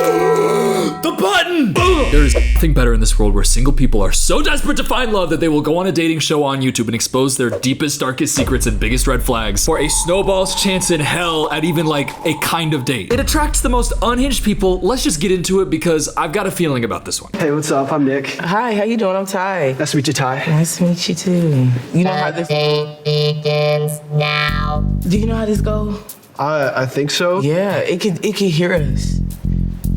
The button! There is nothing better in this world where single people are so desperate to find love that they will go on a dating show on YouTube and expose their deepest, darkest secrets and biggest red flags for a snowball's chance in hell at even like a kind of date. It attracts the most unhinged people. Let's just get into it because I've got a feeling about this one. Hey, what's up? I'm Nick. Hi, how you doing? I'm Ty. Nice to meet you, Ty. Nice to meet you too. You know how this date begins now. Do you know how this goes? I think so. Yeah, it can hear us.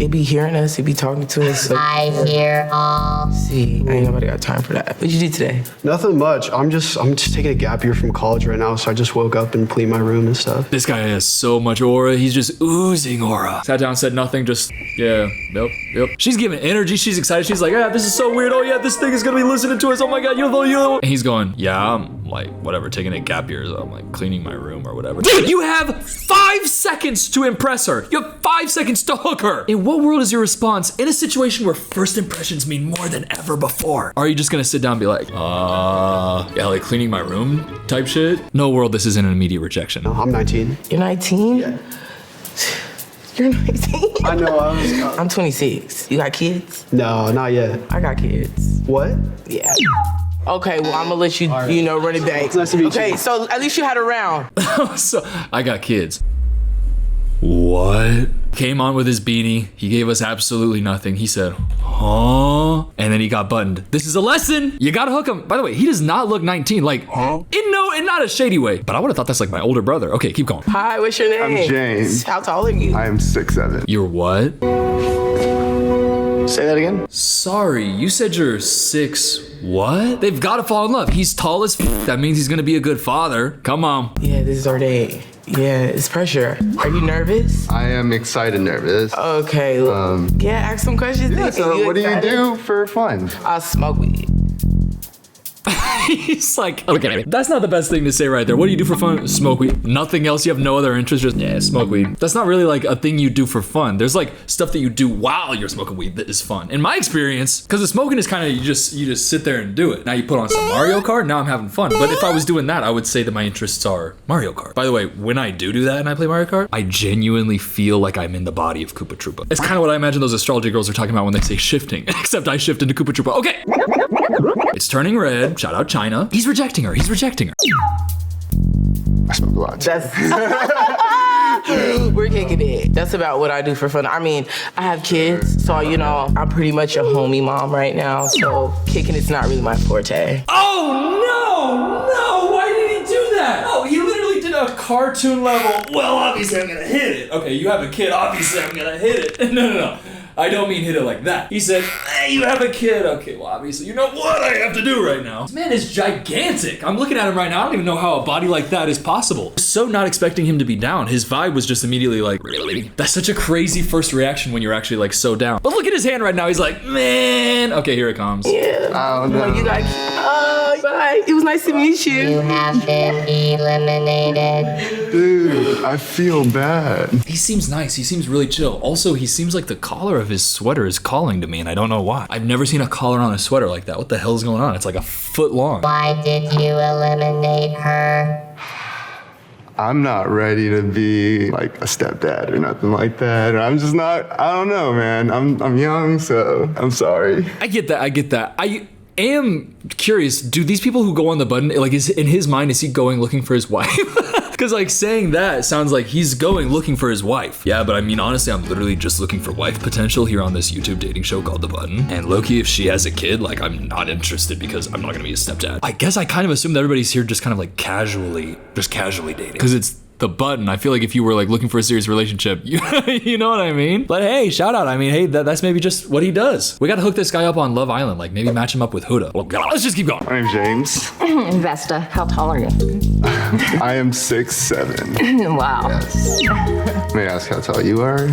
It be hearing us, it be talking to us. So. I hear all. See, ain't nobody got time for that. What'd you do today? Nothing much. I'm just taking a gap year from college right now, so I just woke up and cleaned my room and stuff. This guy has so much aura. He's just oozing aura. Sat down, said nothing, just, yeah, yep. She's giving energy. She's excited. She's like, yeah, this is so weird. Oh yeah, this thing is gonna be listening to us. Oh my God, you know. And he's going, yeah, I'm like, whatever, taking a gap year. So I'm like cleaning my room or whatever. Dude, you have 5 seconds to impress her. You have 5 seconds to hook her. In what world is your response in a situation where first impressions mean more than ever before? Are you just gonna sit down and be like, yeah, like cleaning my room type shit? No world, this isn't an immediate rejection. No, I'm 19. You're 19? Yeah. You're 19? I know, I'm 26. You got kids? No, not yet. I got kids. What? Yeah. Okay, well, I'm gonna let you, you know, run it back. It's nice to meet you. Okay, so at least you had a round. So, I got kids. What? Came on with his beanie. He gave us absolutely nothing. He said, huh? And then he got buttoned. This is a lesson. You gotta hook him. By the way, he does not look 19. Like, in not a shady way. But I would have thought that's like my older brother. Okay, keep going. Hi, what's your name? I'm James. How tall are you? I am 6'7". You're what? Say that again? Sorry, you said you're 6 what? They've gotta fall in love. He's tall as f. That means he's gonna be a good father. Come on. Yeah, this is our day. Yeah, it's pressure. Are you nervous? I am excited, nervous. Okay. Yeah, ask some questions. Yeah, so what do you do for fun? I smoke weed. He's like, okay, that's not the best thing to say right there. What do you do for fun? Smoke weed. Nothing else? You have no other interest? Just, yeah, smoke weed. That's not really like a thing you do for fun. There's like stuff that you do while you're smoking weed that is fun. In my experience, because the smoking is kind of, you just sit there and do it. Now you put on some Mario Kart, now I'm having fun. But if I was doing that, I would say that my interests are Mario Kart. By the way, when I do that and I play Mario Kart, I genuinely feel like I'm in the body of Koopa Troopa. It's kind of what I imagine those astrology girls are talking about when they say shifting, except I shift into Koopa Troopa. Okay. It's turning red. Shout out China. He's rejecting her. I smoke a lot. That's we're kicking it. That's about what I do for fun. I mean, I have kids, so you know, I'm pretty much a homie mom right now. So kicking it's not really my forte. Oh no! Why did he do that? Oh, he literally did a cartoon level. Well, obviously I'm gonna hit it. Okay, you have a kid. Obviously I'm gonna hit it. No. I don't mean hit it like that. He said, hey, you have a kid. Okay, well, obviously, you know what I have to do right now. This man is gigantic. I'm looking at him right now. I don't even know how a body like that is possible. So not expecting him to be down. His vibe was just immediately like, really? That's such a crazy first reaction when you're actually like so down. But look at his hand right now. He's like, man. Okay, here it comes. Yeah. Oh, no. You got bye. It was nice to meet you. You have been eliminated. Dude, I feel bad. He seems nice. He seems really chill. Also, he seems like the collar of his sweater is calling to me, and I don't know why. I've never seen a collar on a sweater like that. What the hell is going on? It's like a foot long. Why did you eliminate her? I'm not ready to be like a stepdad or nothing like that. I'm just not, I don't know, man. I'm young, so I'm sorry. I get that. I am curious, do these people who go on the button, like, is in his mind, is he going looking for his wife? Because like saying that sounds like he's going looking for his wife. Yeah, but I mean, honestly, I'm literally just looking for wife potential here on this YouTube dating show called The Button. And low-key, if she has a kid, like, I'm not interested because I'm not gonna be a stepdad. I guess I kind of assume that everybody's here just kind of like casually dating. Because it's The Button. I feel like if you were like looking for a serious relationship, you know what I mean? But hey, shout out. I mean, hey, that's maybe just what he does. We gotta hook this guy up on Love Island, like maybe match him up with Huda. Oh God, let's just keep going. My name's James. Vesta, how tall are you? I am 6'7". Wow. Yes. May I ask how tall you are?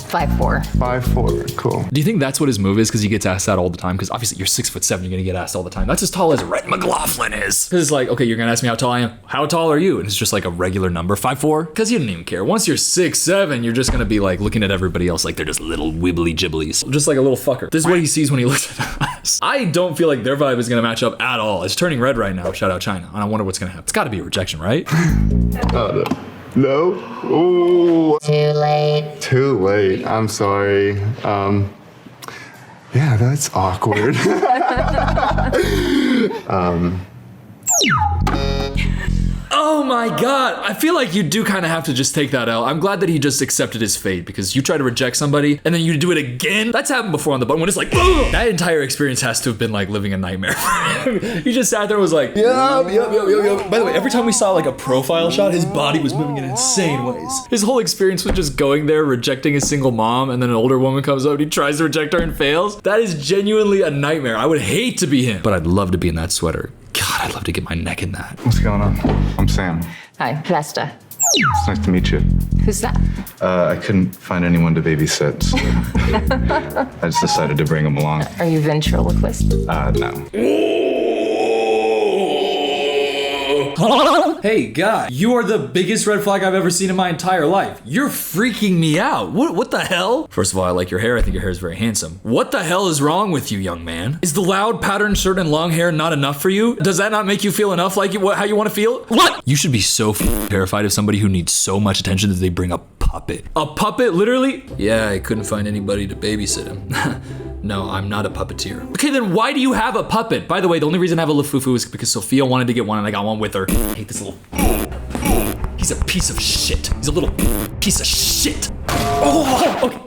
5'4". 5'4". Cool. Do you think that's what his move is? Because he gets asked that all the time? Because obviously you're 6'7", you're gonna get asked all the time. That's as tall as Rhett McLaughlin is. Because it's like, okay, you're gonna ask me how tall I am. How tall are you? And it's just like a regular number, 5'4". Because you don't even care. Once you're 6'7", you're just gonna be like looking at everybody else like they're just little wibbly jibblies, just like a little fucker. This is what he sees when he looks at us. I don't feel like their vibe is gonna match up at all. It's turning red right now. Shout out China. And I wonder what's gonna happen. It's got to be a rejection, right? Oh, no. No? Ooh. Too late. Too late. I'm sorry. Yeah, that's awkward. Oh my god, I feel like you do kind of have to just take that L. I'm glad that he just accepted his fate because you try to reject somebody and then you do it again. That's happened before on the button when it's like, ugh! That entire experience has to have been like living a nightmare for him. He just sat there and was like, yup. By the way, every time we saw like a profile shot, his body was moving in insane ways. His whole experience was just going there, rejecting a single mom, and then an older woman comes up and he tries to reject her and fails. That is genuinely a nightmare. I would hate to be him, but I'd love to be in that sweater. God, I'd love to get my neck in that. What's going on? I'm Sam. Hi, Vesta. It's nice to meet you. Who's that? I couldn't find anyone to babysit, so I just decided to bring him along. Are you ventriloquist? No. Hey, guy, you are the biggest red flag I've ever seen in my entire life. You're freaking me out. What the hell? First of all, I like your hair. I think your hair is very handsome. What the hell is wrong with you, young man? Is the loud patterned shirt and long hair not enough for you? Does that not make you feel enough like how you want to feel? What? You should be so terrified of somebody who needs so much attention that they bring a puppet. A puppet, literally? Yeah, I couldn't find anybody to babysit him. No, I'm not a puppeteer. Okay, then why do you have a puppet? By the way, the only reason I have a Lafufu is because Sophia wanted to get one and I got one with her. I hate this little... He's a piece of shit. He's a little piece of shit. Oh, okay.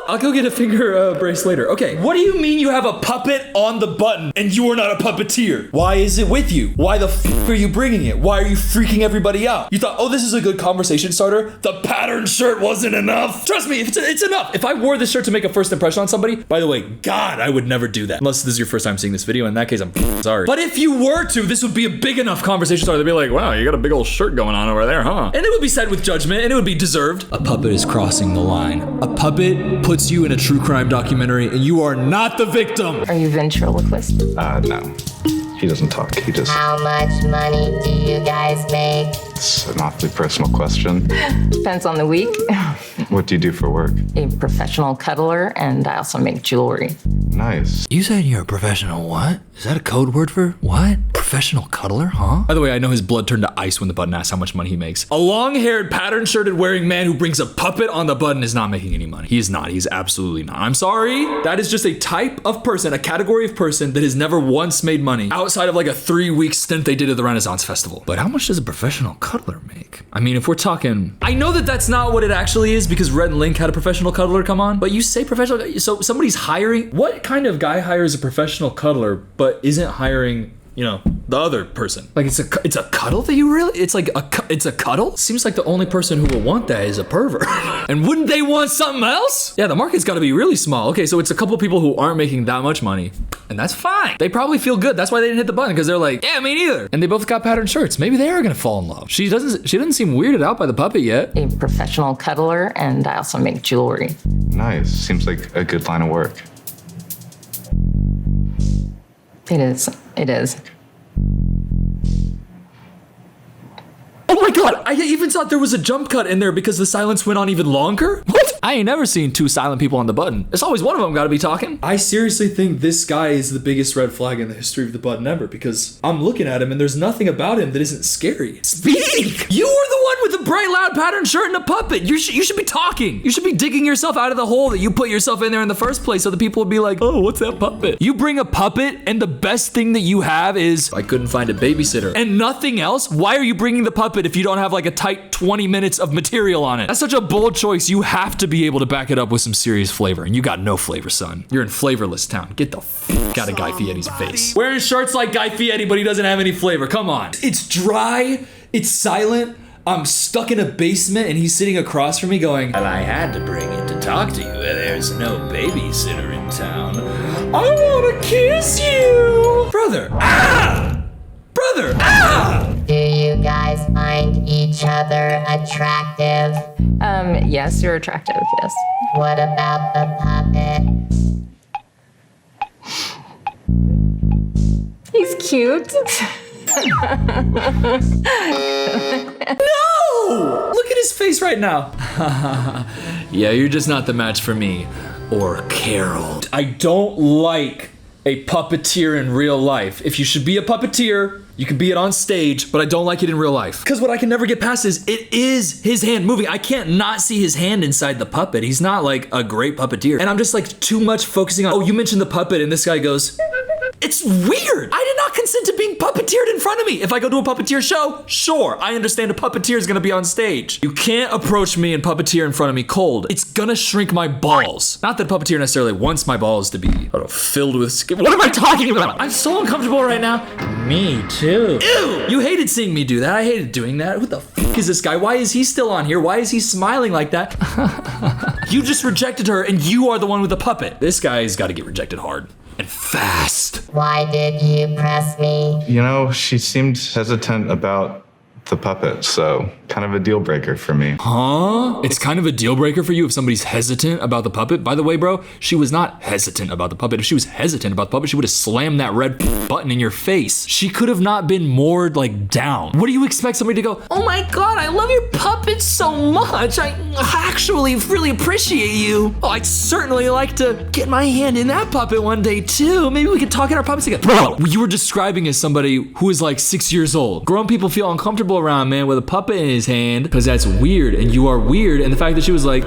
I'll go get a finger brace later. Okay, what do you mean you have a puppet on the button and you are not a puppeteer? Why is it with you? Why the f are you bringing it? Why are you freaking everybody out? You thought, oh, this is a good conversation starter? The patterned shirt wasn't enough. Trust me, it's enough. If I wore this shirt to make a first impression on somebody, by the way, God, I would never do that. Unless this is your first time seeing this video. In that case, I'm sorry. But if you were to, this would be a big enough conversation starter. They'd be like, wow, you got a big old shirt going on over there, huh? And it would be said with judgment and it would be deserved. A puppet is crossing the line. A puppet puts you in a true crime documentary and you are not the victim. Are you ventriloquist? No. He doesn't talk. He just... How much money do you guys make? It's an awfully personal question. Depends on the week. What do you do for work? A professional cuddler, and I also make jewelry. Nice. You said you're a professional what? Is that a code word for what? Professional cuddler, huh? By the way, I know his blood turned to ice when the button asked how much money he makes. A long-haired, pattern-shirted wearing man who brings a puppet on the button is not making any money. He is not. He's absolutely not. I'm sorry. That is just a type of person, a category of person that has never once made money outside of like a 3-week stint they did at the Renaissance Festival. But how much does a professional cuddler make? I mean, if we're talking... I know that that's not what it actually is because Red and Link had a professional cuddler come on, but you say professional... So somebody's hiring... What kind of guy hires a professional cuddler but isn't hiring... you know, the other person? Like it's a cuddle that you really, it's like it's a cuddle? Seems like the only person who will want that is a pervert. And wouldn't they want something else? Yeah, the market's gotta be really small. Okay, so it's a couple people who aren't making that much money, and that's fine. They probably feel good. That's why they didn't hit the button, because they're like, yeah, me neither. And they both got patterned shirts. Maybe they are gonna fall in love. She doesn't seem weirded out by the puppet yet. A professional cuddler, and I also make jewelry. Nice. Seems like a good line of work. It is. It is. Oh my god, I even thought there was a jump cut in there because the silence went on even longer? What? I ain't never seen 2 silent people on the button. There's always one of them gotta be talking. I seriously think this guy is the biggest red flag in the history of the button ever because I'm looking at him and there's nothing about him that isn't scary. Speak! You were the one with the bright, loud pattern shirt and a puppet. You should be talking. You should be digging yourself out of the hole that you put yourself in there in the first place so the people would be like, oh, what's that puppet? You bring a puppet and the best thing that you have is, I couldn't find a babysitter. And nothing else? Why are you bringing the puppet if you don't have like a tight 20 minutes of material on it? That's such a bold choice. You have to be able to back it up with some serious flavor, and you got no flavor, son. You're in flavorless town. Get the f out of Guy Fieri's face. Wearing shirts like Guy Fieri, but he doesn't have any flavor. Come on. It's dry. It's silent. I'm stuck in a basement, and he's sitting across from me going, well, I had to bring it to talk to you. There's no babysitter in town. I want to kiss you. Brother. Ah! Brother. Ah! Do you guys find each other attractive? Yes, you're attractive, yes. What about the puppet? He's cute. No! Look at his face right now. Yeah, you're just not the match for me. Or Carol. I don't like a puppeteer in real life. If you should be a puppeteer, You can be it on stage, but I don't like it in real life. Because what I can never get past is it is his hand moving. I can't not see his hand inside the puppet. He's not like a great puppeteer. And I'm just like too much focusing on, oh, you mentioned the puppet, and this guy goes, it's weird. I did not consent to being puppeteered in front of me. If I go to a puppeteer show, sure, I understand a puppeteer is gonna be on stage. You can't approach me and puppeteer in front of me cold. It's gonna shrink my balls. Not that puppeteer necessarily wants my balls to be, I don't know, filled with skin. What am I talking about? I'm so uncomfortable right now. Me too. Ew! You hated seeing me do that. I hated doing that. Who the fuck is this guy? Why is he still on here? Why is he smiling like that? You just rejected her and you are the one with the puppet. This guy's gotta get rejected hard. And fast. Why did you press me? You know, she seemed hesitant about the puppet, so kind of a deal breaker for me. Huh? It's kind of a deal breaker for you if somebody's hesitant about the puppet? By the way, bro, she was not hesitant about the puppet. If she was hesitant about the puppet, she would have slammed that red button in your face. She could have not been more like down. What do you expect somebody to go, oh my God, I love your puppet so much. I actually really appreciate you. Oh, I'd certainly like to get my hand in that puppet one day too. Maybe we could talk in our puppets together. Bro, you were describing as somebody who is like 6 years old. Grown people feel uncomfortable around man with a puppet in his hand because that's weird and you are weird, and the fact that she was like,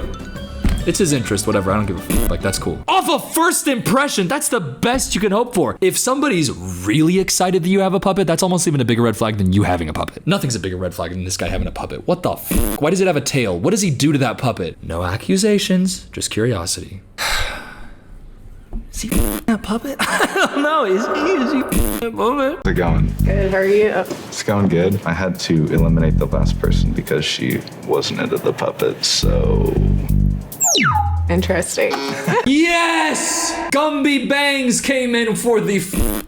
it's his interest, whatever, I don't give a f, like that's cool. Off of first impression, that's the best you can hope for. If somebody's really excited that you have a puppet, that's almost even a bigger red flag than you having a puppet. Nothing's a bigger red flag than this guy having a puppet. What the f? Why does it have a tail? What does he do to that puppet? No accusations, just curiosity. Is he that puppet? I don't know. Is he that puppet? How's it going? Good, how are you? It's going good. I had to eliminate the last person because she wasn't into the puppet, so... Interesting. Yes! Gumby Bangs came in for the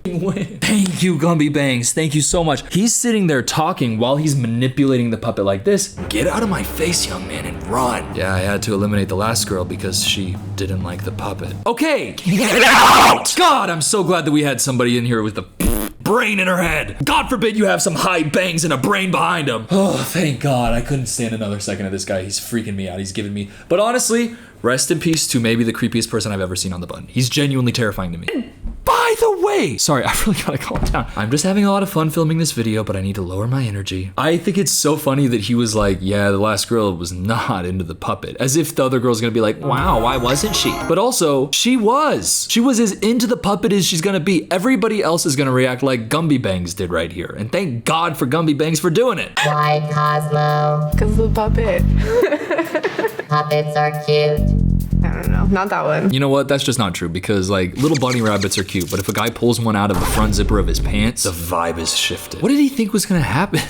win. Thank you, Gumby Bangs. Thank you so much. He's sitting there talking while he's manipulating the puppet like this. Get out of my face, young man, and run. Yeah, I had to eliminate the last girl because she didn't like the puppet. Okay, get out! God, I'm so glad that we had somebody in here with the brain in her head. God forbid you have some high bangs and a brain behind him. Oh, thank God. I couldn't stand another second of this guy. He's freaking me out. He's giving me... But honestly, rest in peace to maybe the creepiest person I've ever seen on the button. He's genuinely terrifying to me. By the way, sorry, I really gotta calm down. I'm just having a lot of fun filming this video, but I need to lower my energy. I think it's so funny that he was like, yeah, the last girl was not into the puppet. As if the other girl's gonna be like, wow, why wasn't she? But also, she was. She was as into the puppet as she's gonna be. Everybody else is gonna react like Gumby Bangs did right here. And thank God for Gumby Bangs for doing it. Why, Cosmo? Because of the puppet. Puppets are cute. I don't know, not that one. You know what? That's just not true because like little bunny rabbits are cute, but if a guy pulls one out of the front zipper of his pants, the vibe is shifted. What did he think was gonna happen?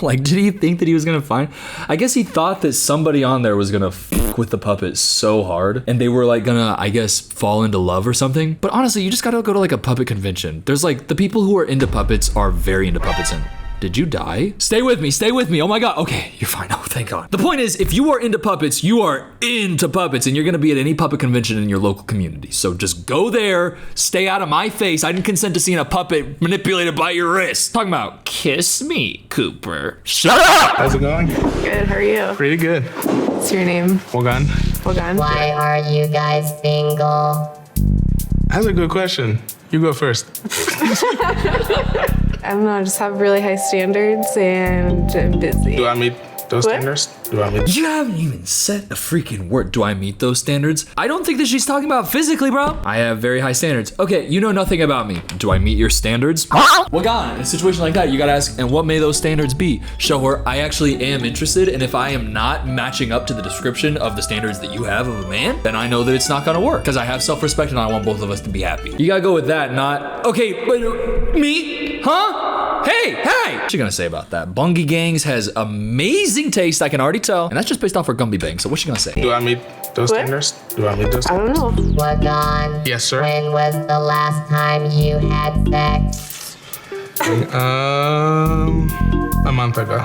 Like, did he think that he was gonna find? I guess he thought that somebody on there was gonna f with the puppet so hard and they were like gonna, I guess, fall into love or something. But honestly, you just gotta go to like a puppet convention. There's like the people who are into puppets are very into puppets and did you die? Stay with me, stay with me. Oh my God, okay, you're fine, oh thank God. The point is, if you are into puppets, you are into puppets and you're gonna be at any puppet convention in your local community. So just go there, stay out of my face. I didn't consent to seeing a puppet manipulated by your wrist. Talking about kiss me, Cooper. Shut up! How's it going? Good, how are you? Pretty good. What's your name? Morgan. Morgan. Why are you guys single? That's a good question. You go first. I don't know, I just have really high standards and I'm busy. Do I meet those standards? Do I meet? You haven't even said a freaking word. Do I meet those standards? I don't think that she's talking about physically, bro. I have very high standards. Okay, you know nothing about me. Do I meet your standards? Well, God, in a situation like that, you gotta ask, and what may those standards be? Show her I actually am interested, and if I am not matching up to the description of the standards that you have of a man, then I know that it's not gonna work, because I have self-respect and I want both of us to be happy. You gotta go with that, not, okay, wait, me? Huh? Hey, hey! What's she gonna say about that? Bungie Gangs has amazing taste, I can already tell, and that's just based off her Gumby Bang, so what's she gonna say? Do I meet those standards? Do I meet those I don't know. Wagon. Yes, sir. When was the last time you had sex? A month ago.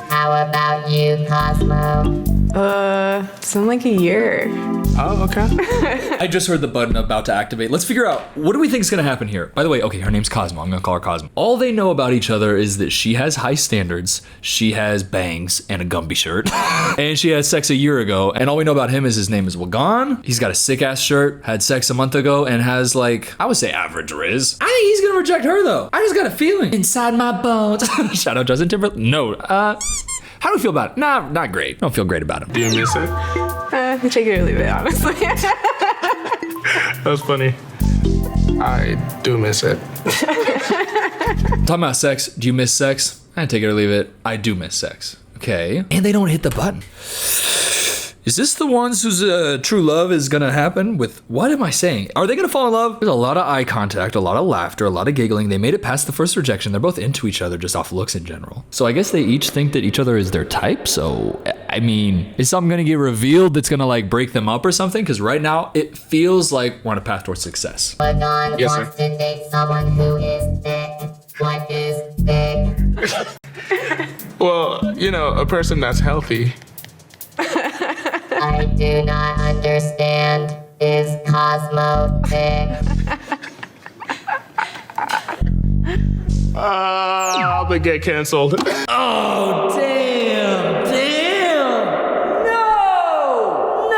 How about you, Cosmo? It's been like a year. Oh, okay. I just heard the button about to activate. Let's figure out, what do we think is gonna happen here? By the way, okay, her name's Cosmo. I'm gonna call her Cosmo. All they know about each other is that she has high standards, she has bangs and a Gumby shirt, and she had sex a year ago. And all we know about him is his name is Wagan. He's got a sick ass shirt, had sex a month ago, and has like, I would say average riz. I think he's gonna reject her though. I just got a feeling inside my bones. Shout out Justin Timberlake. No, how do we feel about it? Nah, not great. I don't feel great about him. Do you miss it? Take it or leave it, honestly. That was funny. I do miss it. Talking about sex, do you miss sex? I take it or leave it. I do miss sex. Okay. And they don't hit the button. Is this the ones whose true love is gonna happen with, what am I saying? Are they gonna fall in love? There's a lot of eye contact, a lot of laughter, a lot of giggling. They made it past the first rejection. They're both into each other just off looks in general. So I guess they each think that each other is their type. So, I mean, is something gonna get revealed that's gonna like break them up or something? Because right now it feels like we're on a path towards success. Wagan Yes, wants to date someone who is thick. What is thick? Well, you know, a person that's healthy. I do not understand. Is Cosmo thick? I'm gonna get canceled. Oh, damn. No.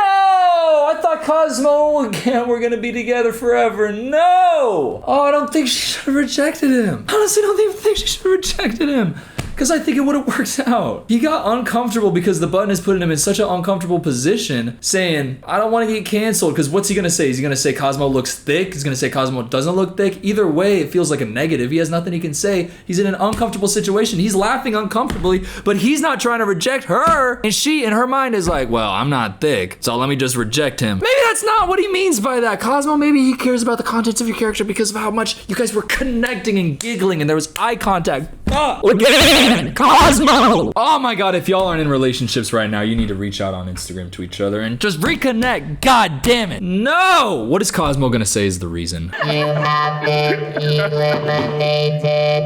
I thought Cosmo again were gonna be together forever. No. Oh, I don't think she should have rejected him. Honestly, I don't even think she should have rejected him. Because I think it would have worked out. He got uncomfortable because the button is putting him in such an uncomfortable position, saying, I don't want to get canceled. Because what's he going to say? Is he going to say Cosmo looks thick? He's going to say Cosmo doesn't look thick? Either way, it feels like a negative. He has nothing he can say. He's in an uncomfortable situation. He's laughing uncomfortably, but he's not trying to reject her. And she, in her mind, is like, well, I'm not thick, so let me just reject him. Maybe that's not what he means by that. Cosmo, maybe he cares about the contents of your character because of how much you guys were connecting and giggling and there was eye contact. Again, Cosmo! Oh my god, if y'all aren't in relationships right now, you need to reach out on Instagram to each other and just reconnect. God damn it. No! What is Cosmo gonna say is the reason? You have been eliminated.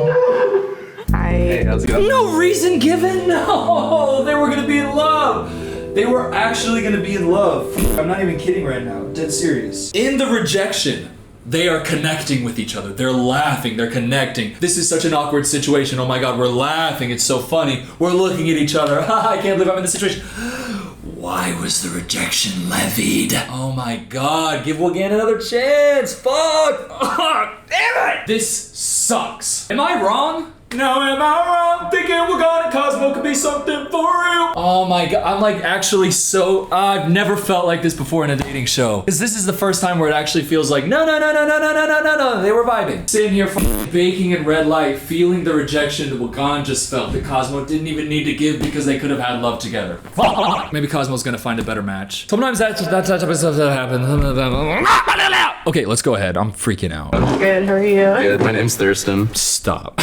No reason given? No! They were gonna be in love. They were actually gonna be in love. I'm not even kidding right now. Dead serious. In the rejection, they are connecting with each other. They're laughing, they're connecting. This is such an awkward situation. Oh my god, we're laughing, it's so funny. We're looking at each other. I can't believe I'm in this situation. Why was the rejection levied? Oh my god, give Wagan another chance. Fuck! Damn it! This sucks. Am I wrong? No, am I wrong? Thinking Wagan and Cosmo could be something for real. Oh my god, I'm like actually so, I've never felt like this before in a dating show. Because this is the first time where it actually feels like, no, they were vibing. Sitting here baking in red light, feeling the rejection that Wagan just felt that Cosmo didn't even need to give because they could have had love together. Maybe Cosmo's gonna find a better match. Sometimes that type of stuff that happens. Okay, let's go ahead, I'm freaking out. Good, how are you? Yeah, my name's Thurston. Stop.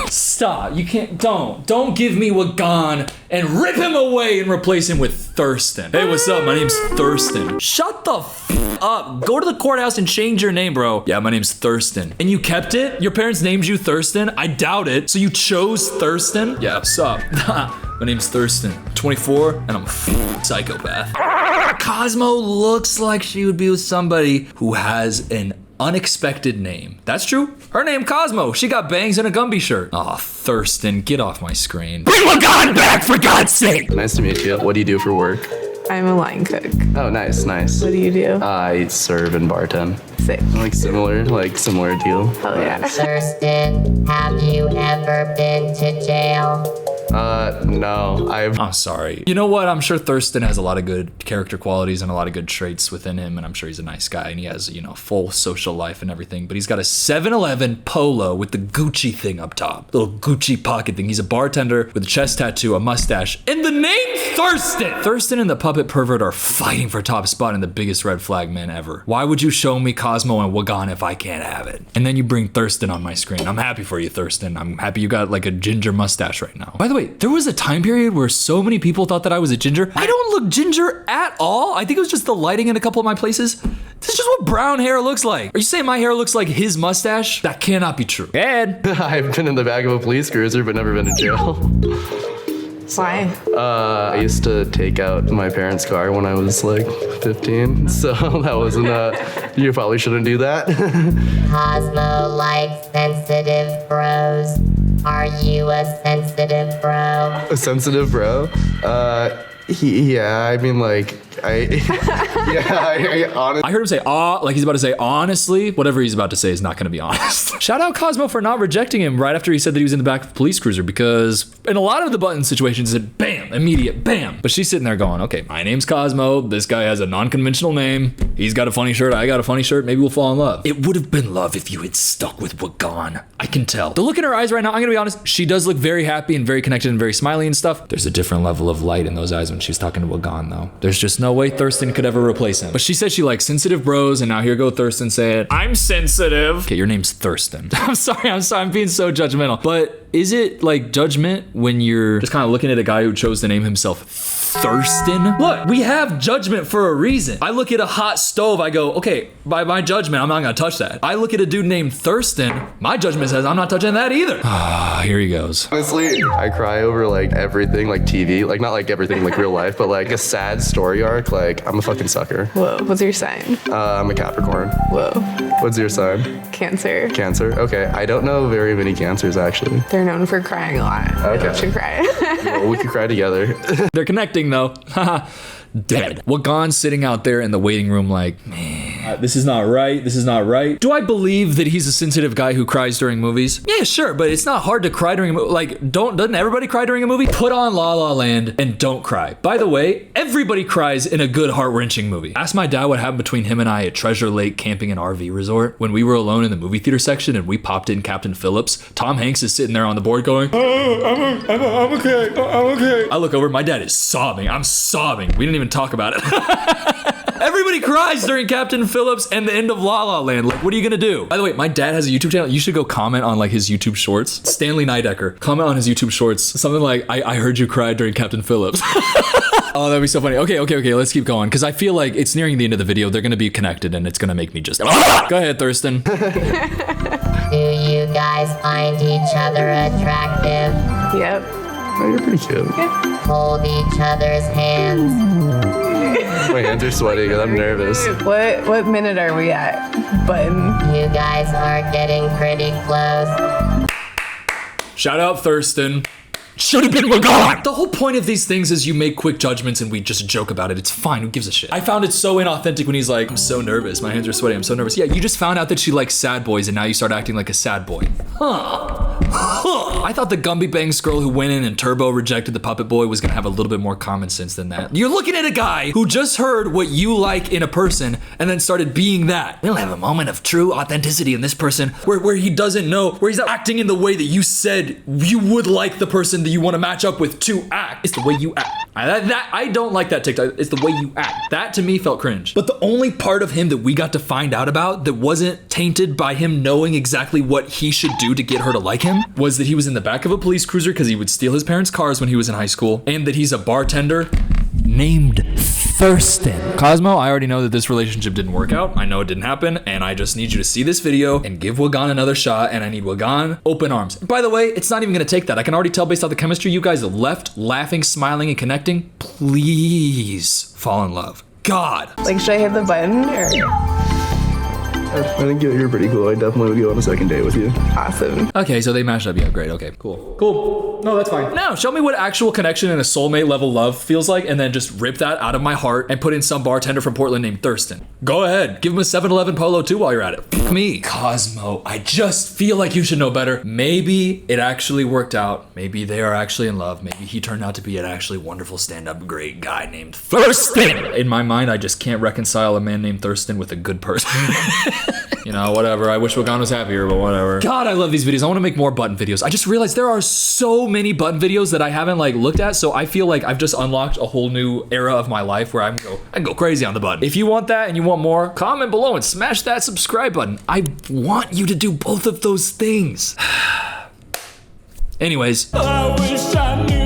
Stop. You can't. Don't give me Wagan and rip him away and replace him with Thurston. Hey, what's up? My name's Thurston. Shut the f up. Go to the courthouse and change your name, bro. Yeah, my name's Thurston. And you kept it? Your parents named you Thurston? I doubt it. So you chose Thurston? Yeah, what's up? My name's Thurston. I'm 24 and I'm a psychopath. Cosmo looks like she would be with somebody who has an unexpected name. That's true. Her name Cosmo. She got bangs and a Gumby shirt. Aw, Thurston, get off my screen. Bring Wagan back for God's sake! Nice to meet you. What do you do for work? I'm a line cook. Oh, nice. What do you do? I serve and bartend. Sick. Similar deal. Oh yeah. Thurston, have you ever been to jail? No, I'm sorry. You know what? I'm sure Thurston has a lot of good character qualities and a lot of good traits within him, and I'm sure he's a nice guy and he has, full social life and everything, but he's got a 7-Eleven polo with the Gucci thing up top. Little Gucci pocket thing. He's a bartender with a chest tattoo, a mustache, and the name Thurston! Thurston and the puppet pervert are fighting for top spot in the biggest red flag men ever. Why would you show me Cosmo and Wagan if I can't have it? And then you bring Thurston on my screen. I'm happy for you, Thurston. I'm happy you got like a ginger mustache right now. By the way, there was a time period where so many people thought that I was a ginger. I don't look ginger at all. I think it was just the lighting in a couple of my places. This is just what brown hair looks like. Are you saying my hair looks like his mustache? That cannot be true. Ed. I've been in the back of a police cruiser, but never been to jail. Why? I used to take out my parents' car when I was like 15, so that wasn't you probably shouldn't do that. Cosmo likes sensitive bros. Are you a sensitive bro? A sensitive bro? Yeah, I mean, like, I honestly. I heard him say, like he's about to say, honestly, whatever he's about to say is not going to be honest. Shout out Cosmo for not rejecting him right after he said that he was in the back of a police cruiser, because in a lot of the button situations, it said bam, immediate bam. But she's sitting there going, okay, my name's Cosmo. This guy has a non-conventional name. He's got a funny shirt. I got a funny shirt. Maybe we'll fall in love. It would have been love if you had stuck with Wagan. I can tell. The look in her eyes right now, I'm going to be honest, she does look very happy and very connected and very smiley and stuff. There's a different level of light in those eyes when she's talking to Wagan, though. There's just no way Thurston could ever replace him. But she said she likes sensitive bros, and now here go Thurston saying, I'm sensitive. Okay, your name's Thurston. I'm sorry, I'm being so judgmental. But is it like judgment when you're just kind of looking at a guy who chose to name himself Thurston? Look, we have judgment for a reason. I look at a hot stove, I go, okay, by my judgment, I'm not gonna touch that. I look at a dude named Thurston, my judgment says I'm not touching that either. Here he goes. Honestly, I cry over like everything, like TV, like not like everything like real life, but like a sad story arc. Like I'm a fucking sucker. Whoa. What's your sign? I'm a Capricorn. Whoa. What's your sign? Cancer. Cancer. Okay, I don't know very many cancers actually. They're known for crying a lot. Okay. They should cry. Well, we could cry together. They're connecting though. Dead. Wagan's sitting out there in the waiting room like, man, this is not right. This is not right. Do I believe that he's a sensitive guy who cries during movies? Yeah, sure, but it's not hard to cry during a movie. Like, doesn't everybody cry during a movie? Put on La La Land and don't cry. By the way, everybody cries in a good heart-wrenching movie. Ask my dad what happened between him and I at Treasure Lake Camping and RV Resort when we were alone in the movie theater section and we popped in Captain Phillips. Tom Hanks is sitting there on the board going, I'm okay. I'm okay. I look over, my dad is sobbing. I'm sobbing. We didn't even talk about it. Everybody cries during Captain Phillips and the end of La La Land. Like, what are you gonna do? By the way, my dad has a YouTube channel. You should go comment on like his YouTube shorts. Stanley Nidecker. Comment on his YouTube shorts. Something like, I heard you cry during Captain Phillips. Oh, that'd be so funny. Okay, let's keep going. Because I feel like it's nearing the end of the video. They're gonna be connected and it's gonna make me just... Go ahead, Thurston. Do you guys find each other attractive? Yep. Oh, you're pretty cute. Hold each other's hands. My hands are sweaty because I'm nervous. What minute are we at? Button. You guys are getting pretty close. Shout out Thurston. Should have been Wagan. The whole point of these things is you make quick judgments and we just joke about it. It's fine. Who gives a shit? I found it so inauthentic when he's like, I'm so nervous. My hands are sweaty. I'm so nervous. Yeah, you just found out that she likes sad boys and now you start acting like a sad boy. I thought the Gumby Bangs girl who went in and turbo rejected the puppet boy was gonna have a little bit more common sense than that. You're looking at a guy who just heard what you like in a person and then started being that. We'll have a moment of true authenticity in this person where he doesn't know, where he's not acting in the way that you said you would like the person that you want to match up with to act. It's the way you act. I don't like that TikTok. It's the way you act. That to me felt cringe. But the only part of him that we got to find out about that wasn't tainted by him knowing exactly what he should do to get her to like him was that he was in the back of a police cruiser because he would steal his parents' cars when he was in high school, and that he's a bartender named Thurston. Cosmo, I already know that this relationship didn't work out. I know it didn't happen, and I just need you to see this video and give Wagan another shot, and I need Wagan open arms. By the way, it's not even gonna take that. I can already tell based off the chemistry you guys left laughing, smiling, and connecting. Please fall in love. God. Like, should I hit the button or? I think you're pretty cool. I definitely would go on a second date with you. Awesome. Okay, so they mashed up. Yeah, great. Okay, cool. No, that's fine. Now, show me what actual connection and a soulmate level love feels like, and then just rip that out of my heart and put in some bartender from Portland named Thurston. Go ahead. Give him a 7-Eleven Polo too while you're at it. Me. Cosmo, I just feel like you should know better. Maybe it actually worked out. Maybe they are actually in love. Maybe he turned out to be an actually wonderful stand-up great guy named Thurston. In my mind, I just can't reconcile a man named Thurston with a good person. You know, whatever. I wish Wagan was happier, but whatever. God, I love these videos. I want to make more button videos. I just realized there are so many button videos that I haven't like looked at, so I feel like I've just unlocked a whole new era of my life where I can go crazy on the button. If you want that and you want more, comment below and smash that subscribe button. I want you to do both of those things. Anyways. I wish I knew